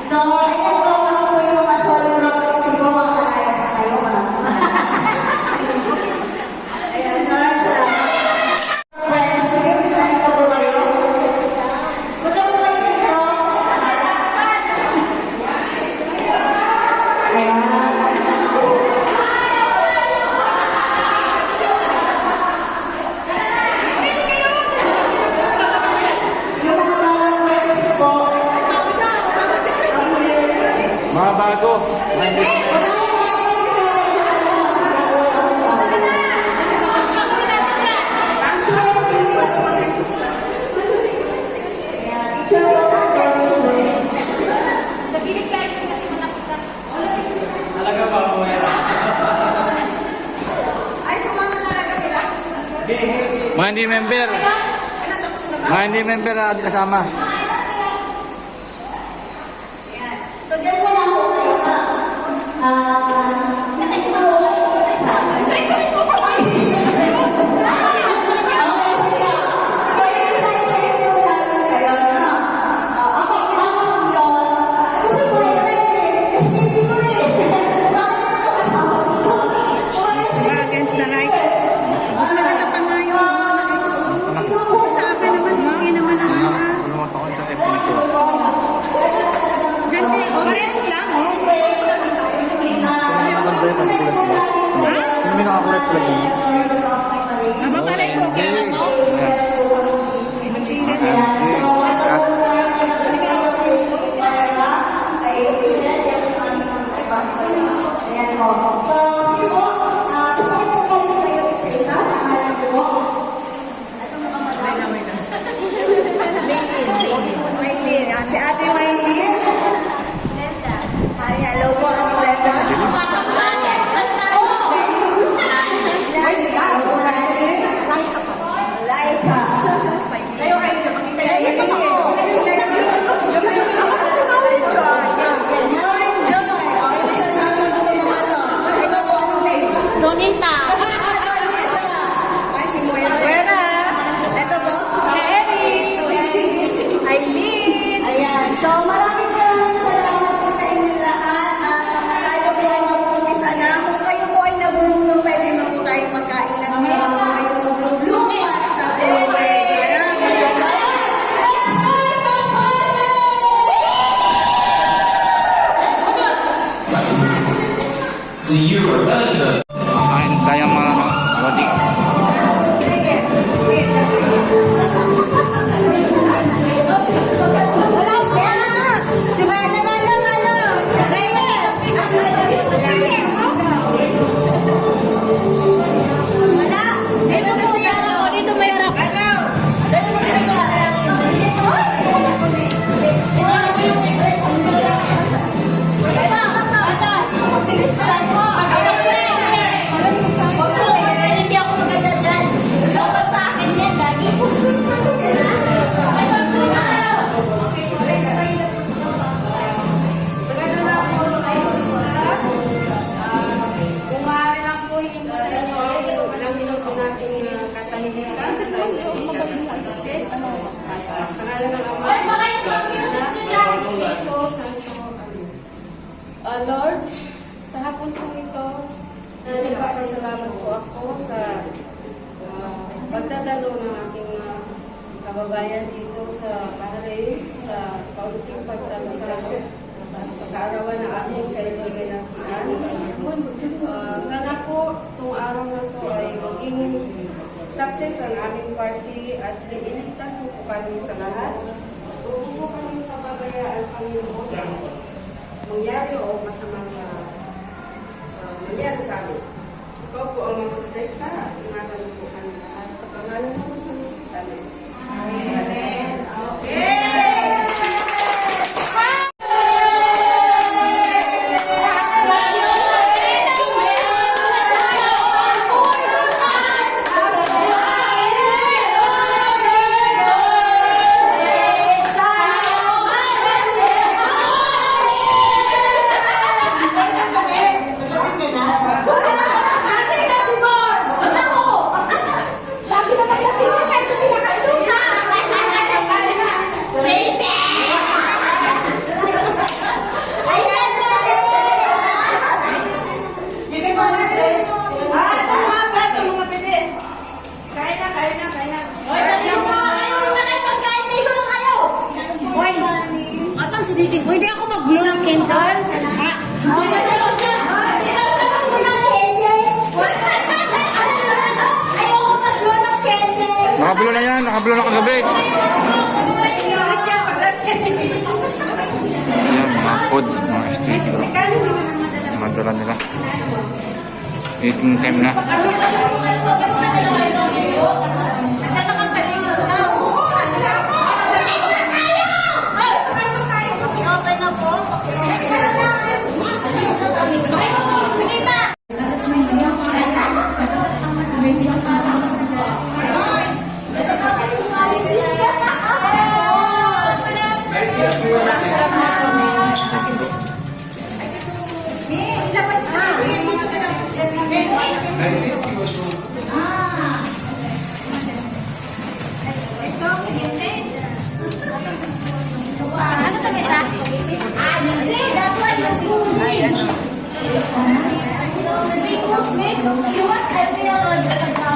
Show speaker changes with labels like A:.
A: So, ayan po ako po yung Solid Rock. Hindi ko makakalaya sa kayo. Ayan, maraming salamat. Friendship, nandito po kayo. Punta po kayo dito. Ayan.
B: Mga bago.
C: Talaga ba ako
A: Ay, sumama talaga sila.
B: Mga hindi member. Mga hindi member na kasama.
A: Ayan. So, dyan mo lang po kayo na.
D: Against the light. Mas maganda pa nga yung sa akin naman, hindi naman naman.
B: Pumunta ko sa FB ko.
D: Diyan din, parehas lang, oh.
B: Hindi nakakulat ko lang.
D: Aba, parang ko, kilala mo?
A: Si Ate Maylin. Hi, hello po, Ate Brenda. Laika. Maureen Joy. Okay, isa na lang po mga to. Ito po, anong name?
D: Donita.
A: Donita. Ay, si Moira. Ito po?
D: Cherry. Aileen.
A: Ayan. So, maraming salamat po sa inyong lahat. Tayo po ay mag-umpisa na. Kung kayo po ay nabulong, pwede na po tayo magkain ng mga kayo maglulupat sa buong kayo.
C: So you are early.
B: Kain tayo mga body.
A: Si Mana
D: Ito na si Yara ko. Dito may harap.
E: Hindi ako magdadaan. Dapat sa akin yan, lagi.
D: Kung maaari lang po hingin ko sa inyo, alam niyo po nating katahimikan. Sa ngalan ng Ama, Lord, sa hapon po ito, nagpapasalamat po ako sa pagdadalo ng aking kababayan dito sa Bahrain, sa pauliting pagsama-sama sa kaarawan ng ating kaibigan na si Anne. Sana po, itong araw na ito ay maging success ang aming party at iligtas mo po kami sa lahat. Huwag po kami sa pabayaan, Panginoon, mangyari o masamang mangyari sa amin. Ikaw po ang magprotekta at ingatan po kami lahat sa pangalan ng Masamang Amen. Amen.
E: Lagi naman kasi hindi kayo pinakain.
A: Blue ng candle?
B: Nakablo na yan, nakablo na kagabi. Ayan, mga foods, mga sticker. Mga dala nila. Eating time na.
A: Paki-open na po.
E: Because you want every other